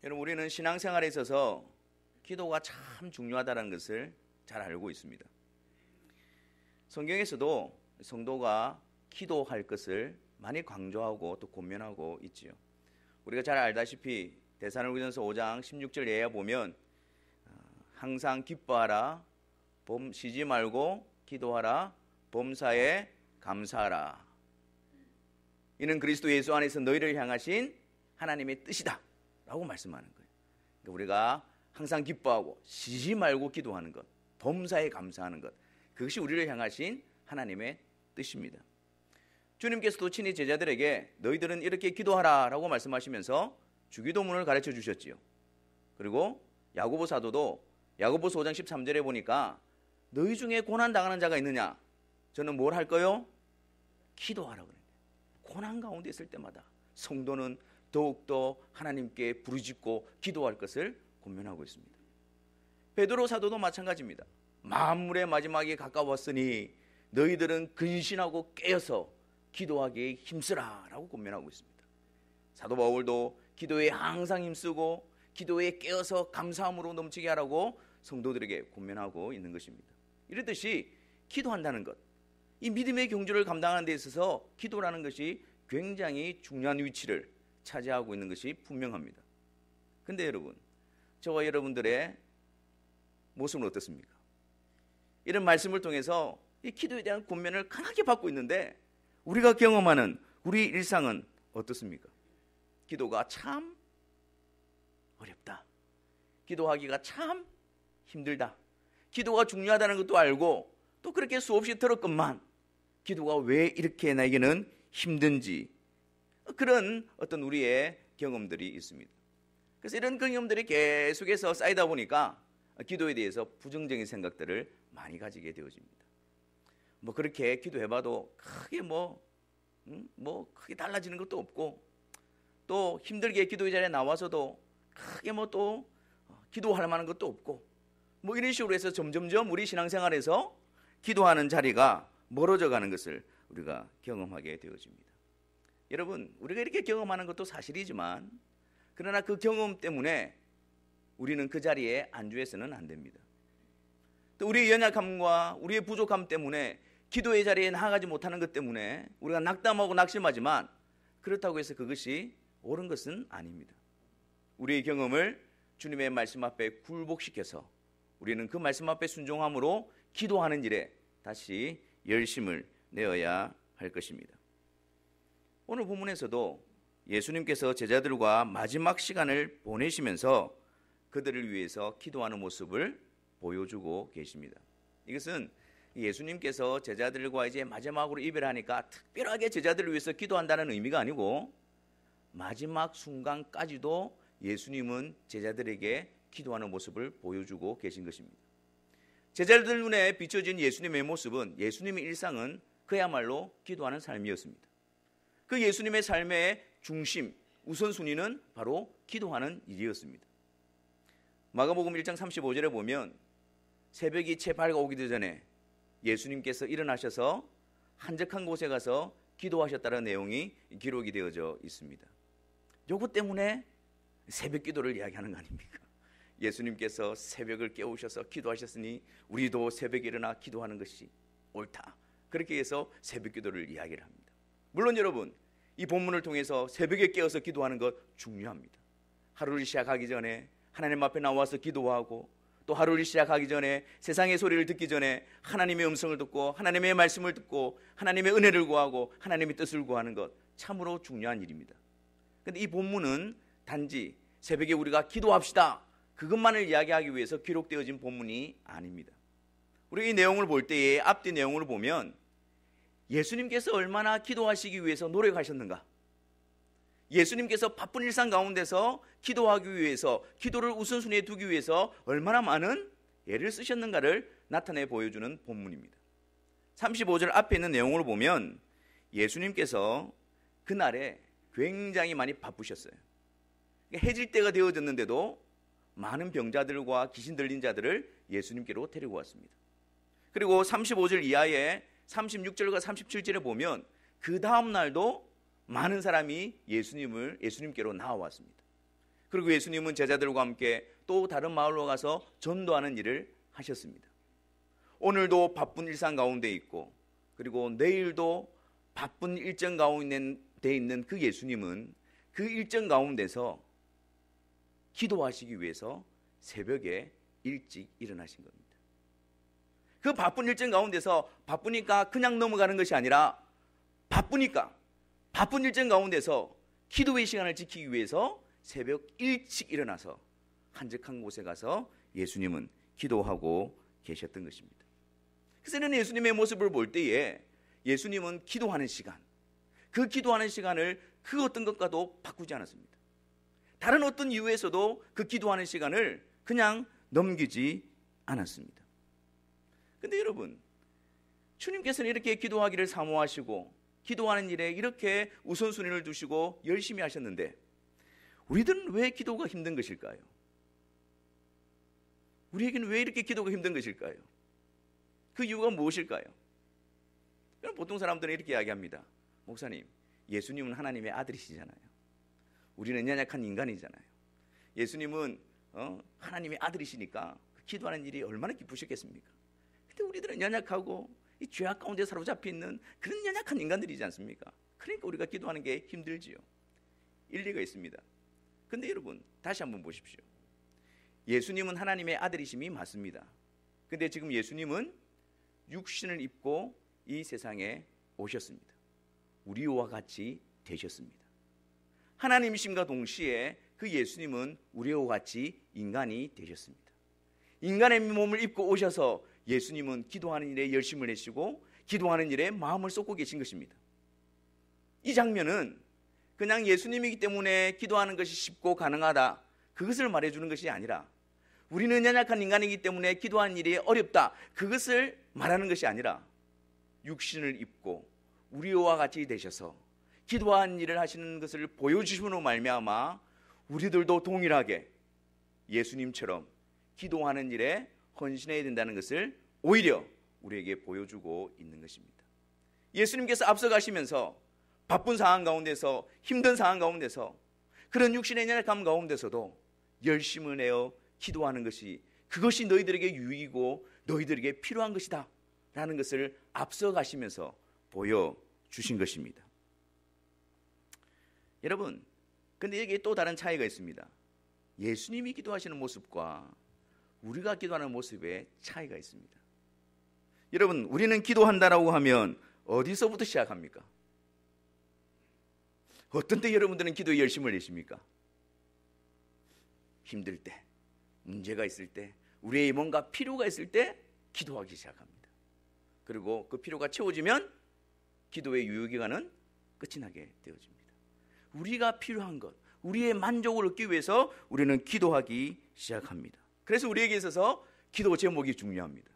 여러분, 우리는 신앙생활에 있어서 기도가 참 중요하다는 것을 잘 알고 있습니다. 성경에서도 성도가 기도할 것을 많이 강조하고 또 권면하고 있지요. 우리가 잘 알다시피 데살로니가전서 5장 16절 이하에 보면 항상 기뻐하라, 쉬지 말고 기도하라, 범사에 감사하라. 이는 그리스도 예수 안에서 너희를 향하신 하나님의 뜻이다 라고 말씀하는 거예요. 그러니까 우리가 항상 기뻐하고 쉬지 말고 기도하는 것, 범사에 감사하는 것, 그것이 우리를 향하신 하나님의 뜻입니다. 주님께서도 친히 제자들에게 너희들은 이렇게 기도하라 라고 말씀하시면서 주기도문을 가르쳐 주셨지요. 그리고 야고보 사도도 야고보서 5장 13절에 보니까 너희 중에 고난당하는 자가 있느냐? 저는 뭘 할 거요? 기도하라 그래요. 고난 가운데 있을 때마다 성도는 더욱더 하나님께 부르짖고 기도할 것을 권면하고 있습니다. 베드로 사도도 마찬가지입니다. 만물의 마지막이 가까웠으니 너희들은 근신하고 깨어서 기도하기에 힘쓰라 라고 권면하고 있습니다. 사도 바울도 기도에 항상 힘쓰고 기도에 깨어서 감사함으로 넘치게 하라고 성도들에게 권면하고 있는 것입니다. 이렇듯이 기도한다는 것, 이 믿음의 경주를 감당하는 데 있어서 기도라는 것이 굉장히 중요한 위치를 차지하고 있는 것이 분명합니다. 근데 여러분, 저와 여러분들의 모습은 어떻습니까? 이런 말씀을 통해서 이 기도에 대한 권면을 강하게 받고 있는데 우리가 경험하는 우리 일상은 어떻습니까? 기도가 참 어렵다. 기도하기가 참 힘들다. 기도가 중요하다는 것도 알고 또 그렇게 수없이 들었건만 기도가 왜 이렇게 나에게는 힘든지, 그런 어떤 우리의 경험들이 있습니다. 그래서 이런 경험들이 계속해서 쌓이다 보니까 기도에 대해서 부정적인 생각들을 많이 가지게 되어집니다. 뭐 그렇게 기도해봐도 크게 크게 달라지는 것도 없고, 또 힘들게 기도의 자리에 나와서도 크게 또 기도할 만한 것도 없고, 뭐 이런 식으로 해서 점점점 우리 신앙생활에서 기도하는 자리가 멀어져 가는 것을 우리가 경험하게 되어집니다. 여러분, 우리가 이렇게 경험하는 것도 사실이지만 그러나 그 경험 때문에 우리는 그 자리에 안주해서는 안 됩니다. 또 우리의 연약함과 우리의 부족함 때문에 기도의 자리에 나아가지 못하는 것 때문에 우리가 낙담하고 낙심하지만 그렇다고 해서 그것이 옳은 것은 아닙니다. 우리의 경험을 주님의 말씀 앞에 굴복시켜서 우리는 그 말씀 앞에 순종함으로 기도하는 일에 다시 열심을 내어야 할 것입니다. 오늘 본문에서도 예수님께서 제자들과 마지막 시간을 보내시면서 그들을 위해서 기도하는 모습을 보여주고 계십니다. 이것은 예수님께서 제자들과 이제 마지막으로 이별하니까 특별하게 제자들을 위해서 기도한다는 의미가 아니고 마지막 순간까지도 예수님은 제자들에게 기도하는 모습을 보여주고 계신 것입니다. 제자들 눈에 비춰진 예수님의 모습은, 예수님의 일상은 그야말로 기도하는 삶이었습니다. 그 예수님의 삶의 중심, 우선순위는 바로 기도하는 일이었습니다. 마가복음 1장 35절에 보면 새벽이 채 밝아오기도 전에 예수님께서 일어나셔서 한적한 곳에 가서 기도하셨다는 내용이 기록이 되어져 있습니다. 요것 때문에 새벽 기도를 이야기하는 거 아닙니까? 예수님께서 새벽을 깨우셔서 기도하셨으니 우리도 새벽에 일어나 기도하는 것이 옳다. 그렇게 해서 새벽 기도를 이야기를 합니다. 물론 여러분, 이 본문을 통해서 새벽에 깨어서 기도하는 것 중요합니다. 하루를 시작하기 전에 하나님 앞에 나와서 기도하고, 또 하루를 시작하기 전에 세상의 소리를 듣기 전에 하나님의 음성을 듣고 하나님의 말씀을 듣고 하나님의 은혜를 구하고 하나님의 뜻을 구하는 것 참으로 중요한 일입니다. 그런데 이 본문은 단지 새벽에 우리가 기도합시다, 그것만을 이야기하기 위해서 기록되어진 본문이 아닙니다. 우리가 이 내용을 볼 때에 앞뒤 내용을 보면 예수님께서 얼마나 기도하시기 위해서 노력하셨는가, 예수님께서 바쁜 일상 가운데서 기도하기 위해서, 기도를 우선순위에 두기 위해서 얼마나 많은 애를 쓰셨는가를 나타내 보여주는 본문입니다. 35절 앞에 있는 내용을 보면 예수님께서 그날에 굉장히 많이 바쁘셨어요. 해질 때가 되어졌는데도 많은 병자들과 귀신 들린 자들을 예수님께로 데리고 왔습니다. 그리고 35절 이하에 36절과 37절에 보면 그 다음 날도 많은 사람이 예수님께로 나와왔습니다. 그리고 예수님은 제자들과 함께 또 다른 마을로 가서 전도하는 일을 하셨습니다. 오늘도 바쁜 일상 가운데 있고, 그리고 내일도 바쁜 일정 가운데 있는 그 예수님은 그 일정 가운데서 기도하시기 위해서 새벽에 일찍 일어나신 겁니다. 그 바쁜 일정 가운데서 바쁘니까 그냥 넘어가는 것이 아니라 바쁘니까 바쁜 일정 가운데서 기도의 시간을 지키기 위해서 새벽 일찍 일어나서 한적한 곳에 가서 예수님은 기도하고 계셨던 것입니다. 그래서 저는 예수님의 모습을 볼 때에 예수님은 기도하는 시간, 그 기도하는 시간을 그 어떤 것과도 바꾸지 않았습니다. 다른 어떤 이유에서도 그 기도하는 시간을 그냥 넘기지 않았습니다. 근데 여러분, 주님께서는 이렇게 기도하기를 사모하시고 기도하는 일에 이렇게 우선순위를 두시고 열심히 하셨는데 우리들은 왜 기도가 힘든 것일까요? 우리에게는 왜 이렇게 기도가 힘든 것일까요? 그 이유가 무엇일까요? 보통 사람들은 이렇게 이야기합니다. 목사님, 예수님은 하나님의 아들이시잖아요. 우리는 연약한 인간이잖아요. 예수님은 하나님의 아들이시니까 기도하는 일이 얼마나 기쁘셨겠습니까? 근데 우리들은 연약하고 이 죄악 가운데 사로잡혀 있는 그런 연약한 인간들이지 않습니까? 그러니까 우리가 기도하는 게 힘들지요. 일리가 있습니다. 근데 여러분, 다시 한번 보십시오. 예수님은 하나님의 아들이심이 맞습니다. 근데 지금 예수님은 육신을 입고 이 세상에 오셨습니다. 우리와 같이 되셨습니다. 하나님이심과 동시에 그 예수님은 우리와 같이 인간이 되셨습니다. 인간의 몸을 입고 오셔서 예수님은 기도하는 일에 열심을 내시고 기도하는 일에 마음을 쏟고 계신 것입니다. 이 장면은 그냥 예수님이기 때문에 기도하는 것이 쉽고 가능하다, 그것을 말해주는 것이 아니라 우리는 연약한 인간이기 때문에 기도하는 일이 어렵다, 그것을 말하는 것이 아니라 육신을 입고 우리와 같이 되셔서 기도하는 일을 하시는 것을 보여주심으로 말미암아 우리들도 동일하게 예수님처럼 기도하는 일에 헌신해야 된다는 것을 오히려 우리에게 보여주고 있는 것입니다. 예수님께서 앞서가시면서 바쁜 상황 가운데서, 힘든 상황 가운데서, 그런 육신의 연약함 가운데서도 열심을 내어 기도하는 것이, 그것이 너희들에게 유익이고 너희들에게 필요한 것이다 라는 것을 앞서가시면서 보여주신 것입니다. 여러분, 근데 여기에 또 다른 차이가 있습니다. 예수님이 기도하시는 모습과 우리가 기도하는 모습에 차이가 있습니다. 여러분, 우리는 기도한다라고 하면 어디서부터 시작합니까? 어떤 때 여러분들은 기도에 열심을 내십니까? 힘들 때, 문제가 있을 때, 우리의 뭔가 필요가 있을 때 기도하기 시작합니다. 그리고 그 필요가 채워지면 기도의 유효기간은 끝이 나게 되어집니다. 우리가 필요한 것, 우리의 만족을 얻기 위해서 우리는 기도하기 시작합니다. 그래서 우리에게 있어서 기도 제목이 중요합니다.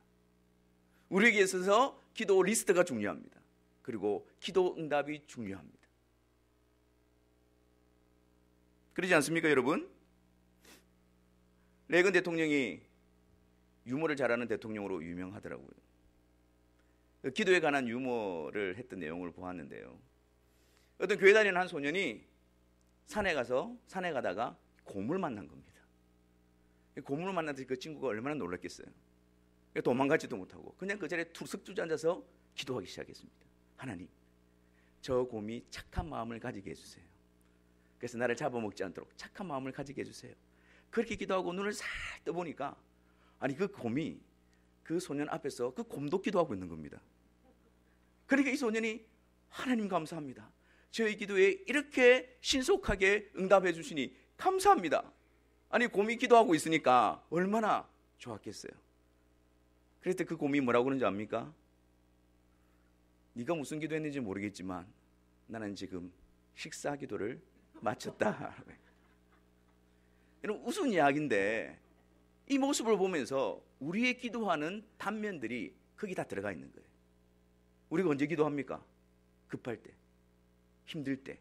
우리에게 있어서 기도 리스트가 중요합니다. 그리고 기도 응답이 중요합니다. 그러지 않습니까, 여러분? 레이건 대통령이 유머를 잘하는 대통령으로 유명하더라고요. 기도에 관한 유머를 했던 내용을 보았는데요. 어떤 교회 다니는 한 소년이 산에 가다가 곰을 만난 겁니다. 곰을 만났더니 그 친구가 얼마나 놀랐겠어요. 도망가지도 못하고 그냥 그 자리에 툭석 주저앉아서 기도하기 시작했습니다. 하나님, 저 곰이 착한 마음을 가지게 해주세요. 그래서 나를 잡아먹지 않도록 착한 마음을 가지게 해주세요. 그렇게 기도하고 눈을 살 떠보니까 아니, 그 곰이 그 소년 앞에서 그 곰도 기도하고 있는 겁니다. 그러니까 이 소년이 하나님 감사합니다. 저희 기도에 이렇게 신속하게 응답해 주시니 감사합니다. 아니, 곰이 기도하고 있으니까 얼마나 좋았겠어요. 그랬더니 그 곰이 뭐라고 그러는지 압니까? 네가 무슨 기도했는지 모르겠지만 나는 지금 식사 기도를 마쳤다. 여러분, 웃은 이야기인데 이 모습을 보면서 우리의 기도하는 단면들이 거기 다 들어가 있는 거예요. 우리가 언제 기도합니까? 급할 때, 힘들 때,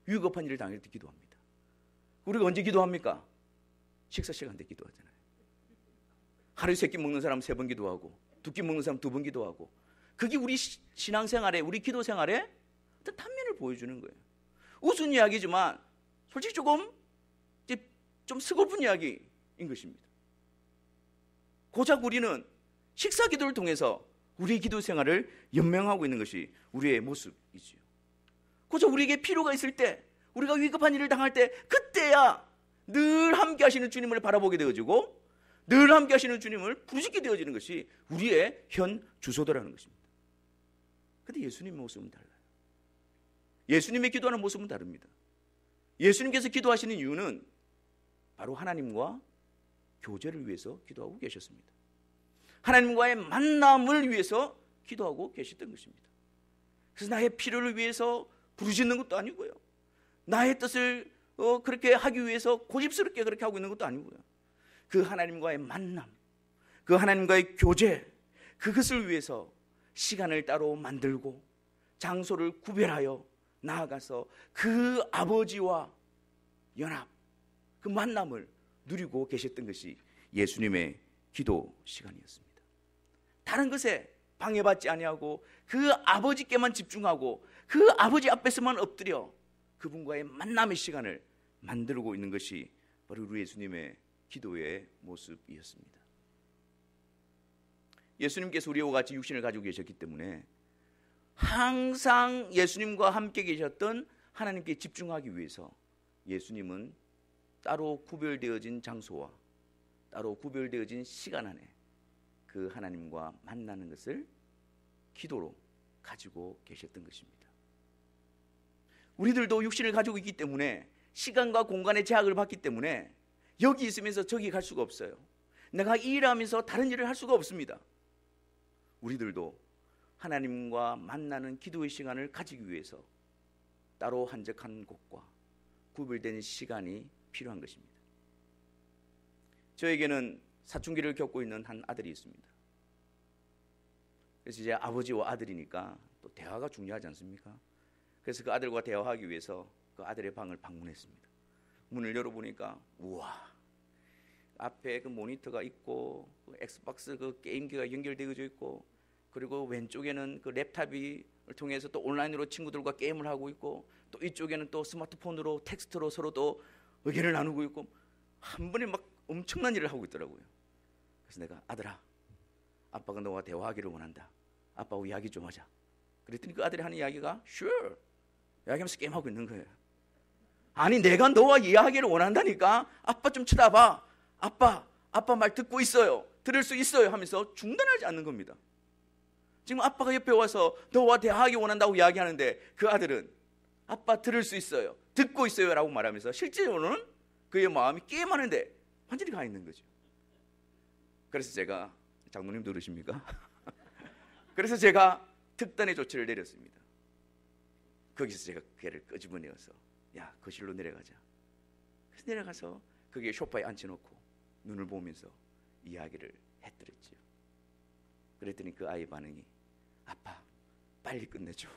위급한 일을 당할 때 기도합니다. 우리가 언제 기도합니까? 식사 시간 때 기도하잖아요. 하루에 3끼 먹는 사람 3번 기도하고 2끼 먹는 사람 2번 기도하고, 그게 우리 신앙생활에, 우리 기도생활에 어떤 단면을 보여주는 거예요. 웃은 이야기지만 솔직히 조금 좀 서글픈 이야기인 것입니다. 고작 우리는 식사 기도를 통해서 우리의 기도 생활을 연명하고 있는 것이 우리의 모습이지요. 고작 우리에게 필요가 있을 때, 우리가 위급한 일을 당할 때, 그때야 늘 함께 하시는 주님을 바라보게 되어지고 늘 함께 하시는 주님을 부르짖게 되어지는 것이 우리의 현 주소도라는 것입니다. 그런데 예수님의 모습은 달라요. 예수님의 기도하는 모습은 다릅니다. 예수님께서 기도하시는 이유는 바로 하나님과 교제를 위해서 기도하고 계셨습니다. 하나님과의 만남을 위해서 기도하고 계셨던 것입니다. 그래서 나의 필요를 위해서 부르짖는 것도 아니고요, 나의 뜻을 그렇게 하기 위해서 고집스럽게 그렇게 하고 있는 것도 아니고요, 그 하나님과의 만남, 그 하나님과의 교제, 그것을 위해서 시간을 따로 만들고 장소를 구별하여 나아가서 그 아버지와 연합, 그 만남을 누리고 계셨던 것이 예수님의 기도 시간이었습니다. 다른 것에 방해받지 아니하고 그 아버지께만 집중하고 그 아버지 앞에서만 엎드려 그분과의 만남의 시간을 만들고 있는 것이 바로 우리 예수님의 기도의 모습이었습니다. 예수님께서 우리와 같이 육신을 가지고 계셨기 때문에 항상 예수님과 함께 계셨던 하나님께 집중하기 위해서 예수님은 따로 구별되어진 장소와 따로 구별되어진 시간 안에 그 하나님과 만나는 것을 기도로 가지고 계셨던 것입니다. 우리들도 육신을 가지고 있기 때문에 시간과 공간의 제약을 받기 때문에 여기 있으면서 저기 갈 수가 없어요. 내가 일하면서 다른 일을 할 수가 없습니다. 우리들도 하나님과 만나는 기도의 시간을 가지기 위해서 따로 한적한 곳과 구별된 시간이 필요한 것입니다. 저에게는 사춘기를 겪고 있는 한 아들이 있습니다. 그래서 이제 아버지와 아들이니까 또 대화가 중요하지 않습니까? 그래서 그 아들과 대화하기 위해서 그 아들의 방을 방문했습니다. 문을 열어보니까 우와, 앞에 그 모니터가 있고 그 엑스박스 그 게임기가 연결되어져 있고, 그리고 왼쪽에는 그 랩탑을 통해서 또 온라인으로 친구들과 게임을 하고 있고, 또 이쪽에는 또 스마트폰으로 텍스트로 서로 또 의견을 나누고 있고, 한 번에 막 엄청난 일을 하고 있더라고요. 그래서 내가 아들아, 아빠가 너와 대화하기를 원한다. 아빠하고 이야기 좀 하자. 그랬더니 그 아들이 하는 이야기가 sure, 이야기하면서 게임하고 있는 거예요. 아니 내가 너와 이야기를 원한다니까. 아빠 좀 쳐다봐. 아빠 말 듣고 있어요. 들을 수 있어요 하면서 중단하지 않는 겁니다. 지금 아빠가 옆에 와서 너와 대화하기 원한다고 이야기하는데 그 아들은 아빠 들을 수 있어요, 듣고 있어요 라고 말하면서 실제로는 그의 마음이 게임하는데 완전히 가 있는 거죠. 그래서 제가, 장로님 들으십니까? 그래서 제가 특단의 조치를 내렸습니다. 거기서 제가 걔를 끄집어내어서 야, 거실로 내려가자. 그래서 내려가서 거기에 소파에 앉혀놓고 눈을 보면서 이야기를 해드렸죠. 그랬더니 그 아이 반응이 아빠 빨리 끝내줘.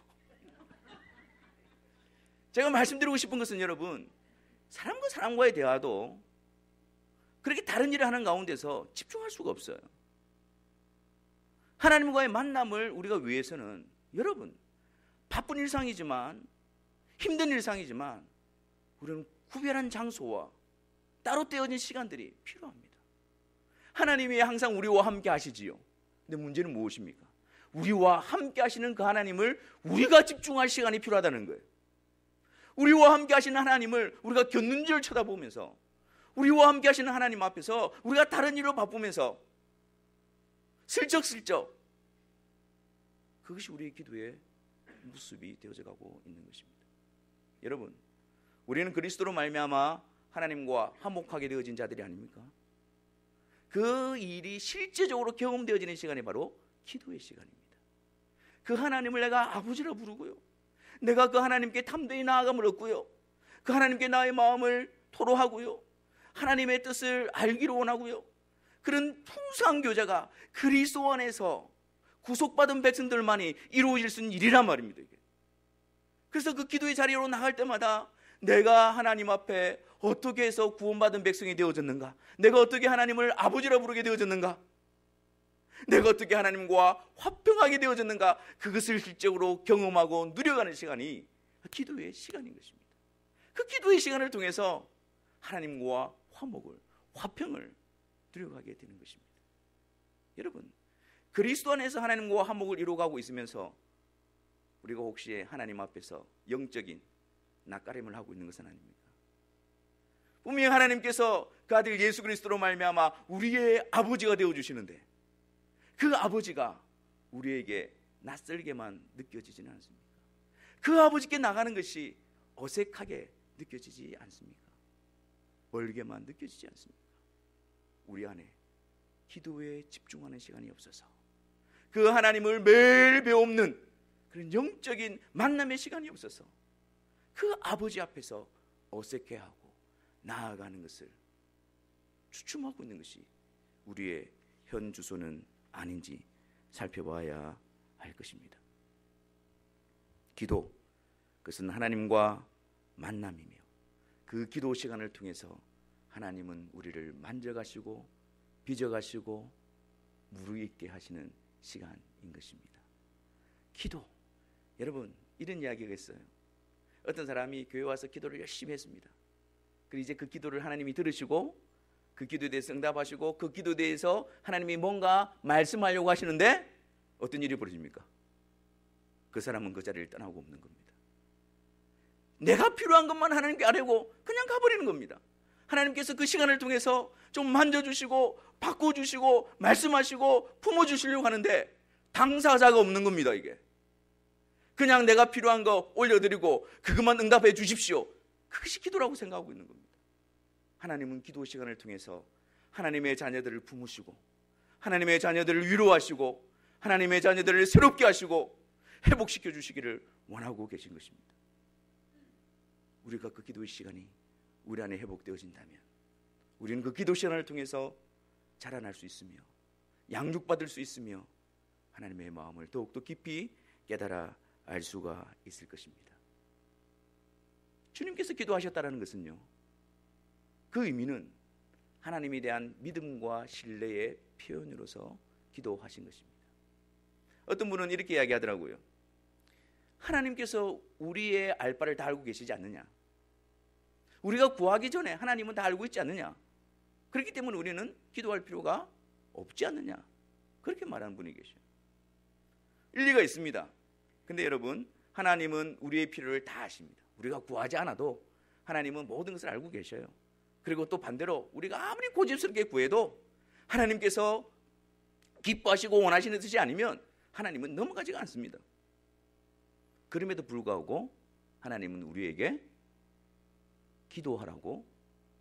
제가 말씀드리고 싶은 것은 여러분, 사람과 사람과의 대화도 그렇게 다른 일을 하는 가운데서 집중할 수가 없어요. 하나님과의 만남을 우리가 위해서는 여러분, 바쁜 일상이지만 힘든 일상이지만 우리는 구별한 장소와 따로 떼어진 시간들이 필요합니다. 하나님이 항상 우리와 함께 하시지요. 근데 문제는 무엇입니까? 우리와 함께 하시는 그 하나님을 우리가 집중할 시간이 필요하다는 거예요. 우리와 함께 하시는 하나님을 우리가 곁눈질을 쳐다보면서, 우리와 함께 하시는 하나님 앞에서 우리가 다른 일로 바쁘면서 슬쩍슬쩍, 그것이 우리의 기도의 모습이 되어져 가고 있는 것입니다. 여러분, 우리는 그리스도로 말미암아 하나님과 화목하게 되어진 자들이 아닙니까? 그 일이 실제적으로 경험되어지는 시간이 바로 기도의 시간입니다. 그 하나님을 내가 아버지라 부르고요, 내가 그 하나님께 담대히 나아감을 얻고요, 그 하나님께 나의 마음을 토로하고요, 하나님의 뜻을 알기를 원하고요, 그런 풍성한 교제가 그리스도 안에서 구속받은 백성들만이 이루어질 수 있는 일이란 말입니다. 이게. 그래서 그 기도의 자리로 나갈 때마다 내가 하나님 앞에 어떻게 해서 구원받은 백성이 되어졌는가, 내가 어떻게 하나님을 아버지라 부르게 되어졌는가, 내가 어떻게 하나님과 화평하게 되어졌는가, 그것을 실제로 경험하고 누려가는 시간이 기도의 시간인 것입니다. 그 기도의 시간을 통해서 하나님과 화목을, 화평을 누려가게 되는 것입니다. 여러분, 그리스도 안에서 하나님과 화목을 이루어가고 있으면서 우리가 혹시 하나님 앞에서 영적인 낯가림을 하고 있는 것은 아닙니까? 분명히 하나님께서 그 아들 예수 그리스도로 말미암아 우리의 아버지가 되어주시는데 그 아버지가 우리에게 낯설게만 느껴지지는 않습니까? 그 아버지께 나가는 것이 어색하게 느껴지지 않습니까? 멀게만 느껴지지 않습니까? 우리 안에 기도에 집중하는 시간이 없어서 그 하나님을 매일 배우는 그런 영적인 만남의 시간이 없어서 그 아버지 앞에서 어색해하고 나아가는 것을 주춤하고 있는 것이 우리의 현 주소는 아닌지 살펴봐야 할 것입니다. 기도, 그것은 하나님과 만남이며 그 기도 시간을 통해서 하나님은 우리를 만져가시고 빚어가시고 무르익게 하시는 시간인 것입니다. 기도, 여러분 이런 이야기가 있어요. 어떤 사람이 교회 와서 기도를 열심히 했습니다. 그리고 이제 그 기도를 하나님이 들으시고 그 기도에 대해서 응답하시고 그 기도에 대해서 하나님이 뭔가 말씀하려고 하시는데 어떤 일이 벌어집니까? 그 사람은 그 자리를 떠나고 없는 겁니다. 내가 필요한 것만 하나님께 아뢰고 그냥 가버리는 겁니다. 하나님께서 그 시간을 통해서 좀 만져주시고 바꿔주시고 말씀하시고 품어주시려고 하는데 당사자가 없는 겁니다. 이게 그냥 내가 필요한 거 올려드리고 그것만 응답해 주십시오, 그것이 기도라고 생각하고 있는 겁니다. 하나님은 기도 시간을 통해서 하나님의 자녀들을 품으시고 하나님의 자녀들을 위로하시고 하나님의 자녀들을 새롭게 하시고 회복시켜 주시기를 원하고 계신 것입니다. 우리가 그 기도의 시간이 우리 안에 회복되어진다면 우리는 그 기도 시간을 통해서 자라날 수 있으며 양육받을 수 있으며 하나님의 마음을 더욱더 깊이 깨달아 알 수가 있을 것입니다. 주님께서 기도하셨다는 것은요, 그 의미는 하나님에 대한 믿음과 신뢰의 표현으로서 기도하신 것입니다. 어떤 분은 이렇게 이야기하더라고요. 하나님께서 우리의 알 바를 다 알고 계시지 않느냐? 우리가 구하기 전에 하나님은 다 알고 있지 않느냐? 그렇기 때문에 우리는 기도할 필요가 없지 않느냐? 그렇게 말하는 분이 계셔요. 일리가 있습니다. 근데 여러분, 하나님은 우리의 필요를 다 아십니다. 우리가 구하지 않아도 하나님은 모든 것을 알고 계셔요. 그리고 또 반대로 우리가 아무리 고집스럽게 구해도 하나님께서 기뻐하시고 원하시는 뜻이 아니면 하나님은 넘어가지가 않습니다. 그럼에도 불구하고 하나님은 우리에게 기도하라고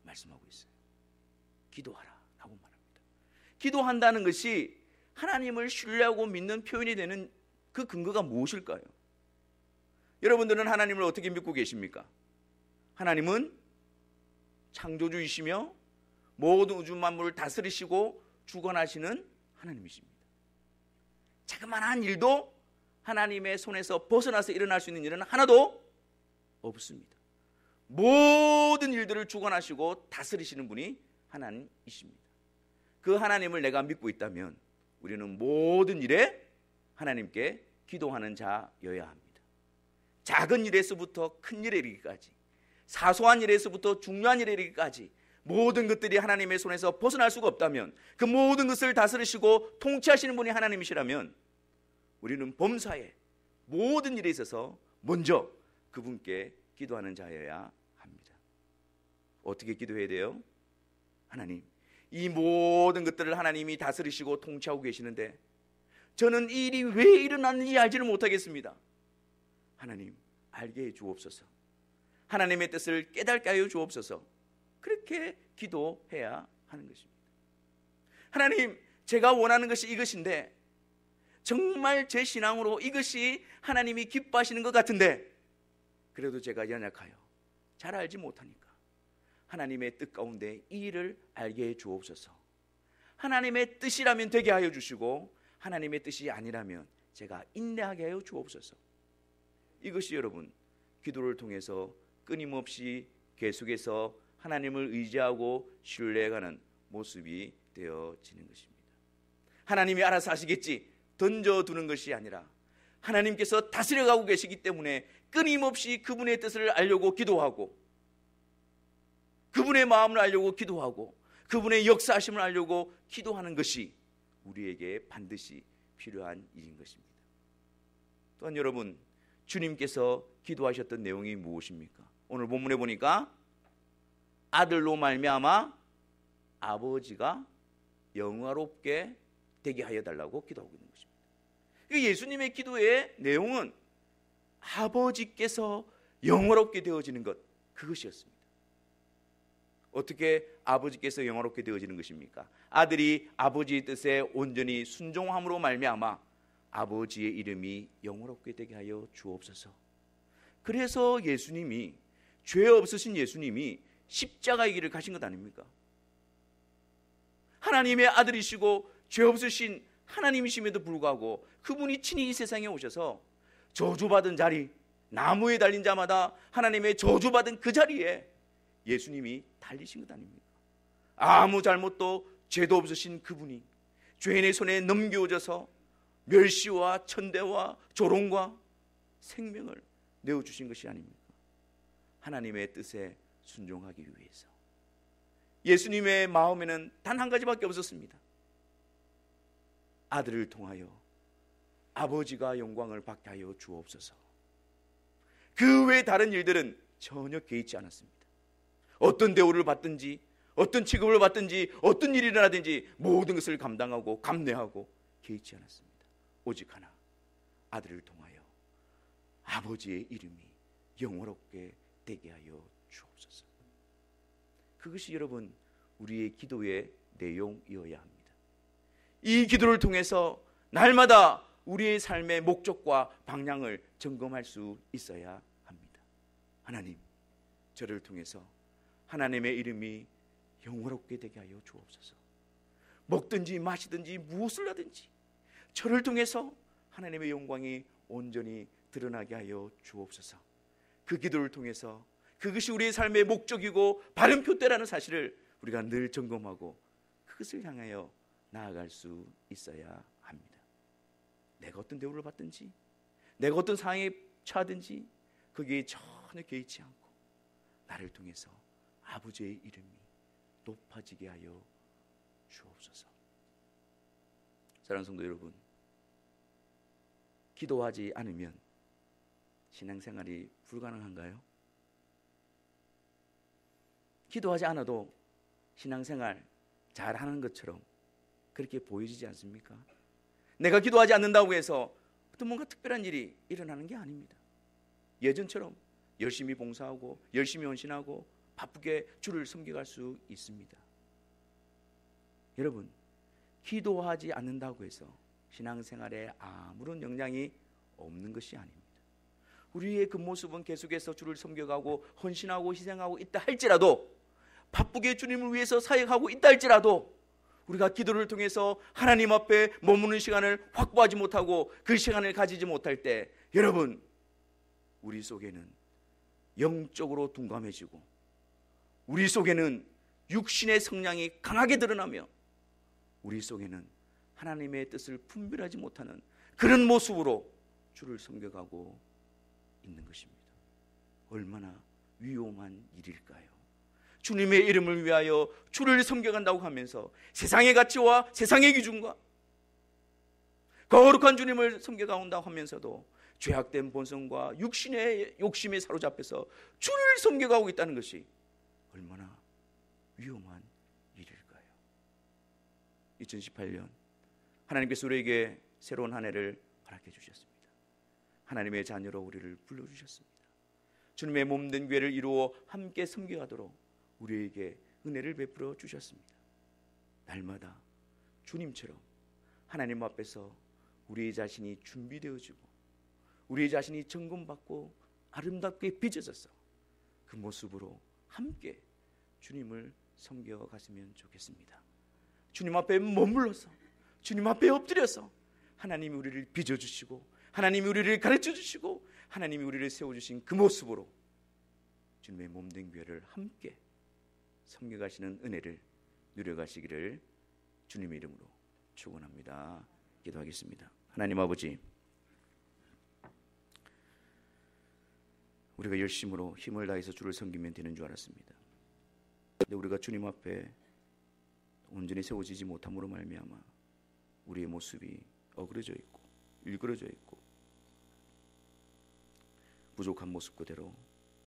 말씀하고 있어요. 기도하라라고 말합니다. 기도한다는 것이 하나님을 신뢰하고 믿는 표현이 되는 그 근거가 무엇일까요? 여러분들은 하나님을 어떻게 믿고 계십니까? 하나님은 창조주이시며 모든 우주 만물을 다스리시고 주관하시는 하나님이십니다. 자그마한 일도 하나님의 손에서 벗어나서 일어날 수 있는 일은 하나도 없습니다. 모든 일들을 주관하시고 다스리시는 분이 하나님이십니다. 그 하나님을 내가 믿고 있다면 우리는 모든 일에 하나님께 기도하는 자여야 합니다. 작은 일에서부터 큰 일에 이르기까지, 사소한 일에서부터 중요한 일에 이르기까지 모든 것들이 하나님의 손에서 벗어날 수가 없다면, 그 모든 것을 다스리시고 통치하시는 분이 하나님이시라면 우리는 범사에 모든 일에 있어서 먼저 그분께 기도하는 자여야 합니다. 어떻게 기도해야 돼요? 하나님, 이 모든 것들을 하나님이 다스리시고 통치하고 계시는데 저는 이 일이 왜 일어났는지 알지를 못하겠습니다. 하나님, 알게 해 주옵소서. 하나님의 뜻을 깨닫게 하여 주옵소서. 그렇게 기도해야 하는 것입니다. 하나님, 제가 원하는 것이 이것인데 정말 제 신앙으로 이것이 하나님이 기뻐하시는 것 같은데 그래도 제가 연약하여 잘 알지 못하니까 하나님의 뜻 가운데 이 일을 알게 해 주옵소서. 하나님의 뜻이라면 되게 하여 주시고 하나님의 뜻이 아니라면 제가 인내하게 하여 주옵소서. 이것이 여러분, 기도를 통해서 끊임없이 계속해서 하나님을 의지하고 신뢰해가는 모습이 되어지는 것입니다. 하나님이 알아서 하시겠지 던져두는 것이 아니라 하나님께서 다스려가고 계시기 때문에 끊임없이 그분의 뜻을 알려고 기도하고 그분의 마음을 알려고 기도하고 그분의 역사하심을 알려고 기도하는 것이 우리에게 반드시 필요한 일인 것입니다. 또한 여러분, 주님께서 기도하셨던 내용이 무엇입니까? 오늘 본문에 보니까 아들로 말미암아 아버지가 영화롭게 되게 하여 달라고 기도하고 있는 것입니다. 예수님의 기도의 내용은 아버지께서 영화롭게 되어지는 것, 그것이었습니다. 어떻게 아버지께서 영화롭게 되어지는 것입니까? 아들이 아버지의 뜻에 온전히 순종함으로 말미암아 아버지의 이름이 영화롭게 되게 하여 주옵소서. 그래서 예수님이, 죄 없으신 예수님이 십자가의 길을 가신 것 아닙니까? 하나님의 아들이시고 죄 없으신 하나님이심에도 불구하고 그분이 친히 이 세상에 오셔서 저주받은 자리, 나무에 달린 자마다 하나님의 저주받은 그 자리에 예수님이 달리신 것 아닙니까? 아무 잘못도 죄도 없으신 그분이 죄인의 손에 넘겨져서 멸시와 천대와 조롱과 생명을 내어주신 것이 아닙니까? 하나님의 뜻에 순종하기 위해서. 예수님의 마음에는 단 한 가지밖에 없었습니다. 아들을 통하여 아버지가 영광을 받게 하여 주옵소서. 그 외 다른 일들은 전혀 개의치 않았습니다. 어떤 대우를 받든지 어떤 취급을 받든지 어떤 일이 일어나든지 모든 것을 감당하고 감내하고 개의치 않았습니다. 오직 하나, 아들을 통하여 아버지의 이름이 영화롭게 되게 하여 주옵소서. 그것이 여러분 우리의 기도의 내용이어야 합니다. 이 기도를 통해서 날마다 우리의 삶의 목적과 방향을 점검할 수 있어야 합니다. 하나님, 저를 통해서 하나님의 이름이 영화롭게 되게 하여 주옵소서. 먹든지 마시든지 무엇을 하든지 저를 통해서 하나님의 영광이 온전히 드러나게 하여 주옵소서. 그 기도를 통해서 그것이 우리의 삶의 목적이고 바른 표대라는 사실을 우리가 늘 점검하고 그것을 향하여 나아갈 수 있어야 합니다. 내가 어떤 대우를 받든지 내가 어떤 상황에 처하든지 거기에 전혀 개의치 않고 나를 통해서 아버지의 이름이 높아지게 하여 주옵소서. 사랑하는 성도 여러분, 기도하지 않으면 신앙생활이 불가능한가요? 기도하지 않아도 신앙생활 잘하는 것처럼 그렇게 보여지지 않습니까? 내가 기도하지 않는다고 해서 어떤 뭔가 특별한 일이 일어나는 게 아닙니다. 예전처럼 열심히 봉사하고 열심히 헌신하고 바쁘게 주를 섬겨갈 수 있습니다. 여러분, 기도하지 않는다고 해서 신앙생활에 아무런 영향이 없는 것이 아닙니다. 우리의 그 모습은 계속해서 주를 섬겨가고 헌신하고 희생하고 있다 할지라도, 바쁘게 주님을 위해서 사역하고 있다 할지라도 우리가 기도를 통해서 하나님 앞에 머무는 시간을 확보하지 못하고 그 시간을 가지지 못할 때, 여러분, 우리 속에는 영적으로 둔감해지고 우리 속에는 육신의 성향이 강하게 드러나며 우리 속에는 하나님의 뜻을 분별하지 못하는 그런 모습으로 주를 섬겨가고 있는 것입니다. 얼마나 위험한 일일까요? 주님의 이름을 위하여 주를 섬겨간다고 하면서 세상의 가치와 세상의 기준과 거룩한 주님을 섬겨간다고 하면서도 죄악된 본성과 육신의 욕심에 사로잡혀서 주를 섬겨가고 있다는 것이 얼마나 위험한 일일까요? 2018년 하나님께서 우리에게 새로운 한 해를 허락해 주셨습니다. 하나님의 자녀로 우리를 불러주셨습니다. 주님의 몸된 교회를 이루어 함께 섬겨가도록 우리에게 은혜를 베풀어 주셨습니다. 날마다 주님처럼 하나님 앞에서 우리 자신이 준비되어지고 우리 자신이 점검받고 아름답게 빚어져서 그 모습으로 함께 주님을 섬겨갔으면 좋겠습니다. 주님 앞에 머물러서 주님 앞에 엎드려서 하나님이 우리를 빚어주시고 하나님이 우리를 가르쳐주시고 하나님이 우리를 세워주신 그 모습으로 주님의 몸된 교회를 함께 섬겨가시는 은혜를 누려가시기를 주님의 이름으로 축원합니다. 기도하겠습니다. 하나님 아버지, 우리가 열심으로 힘을 다해서 주를 섬기면 되는 줄 알았습니다. 근데 우리가 주님 앞에 온전히 세워지지 못함으로 말미암아 우리의 모습이 어그러져 있고 일그러져 있고 부족한 모습 그대로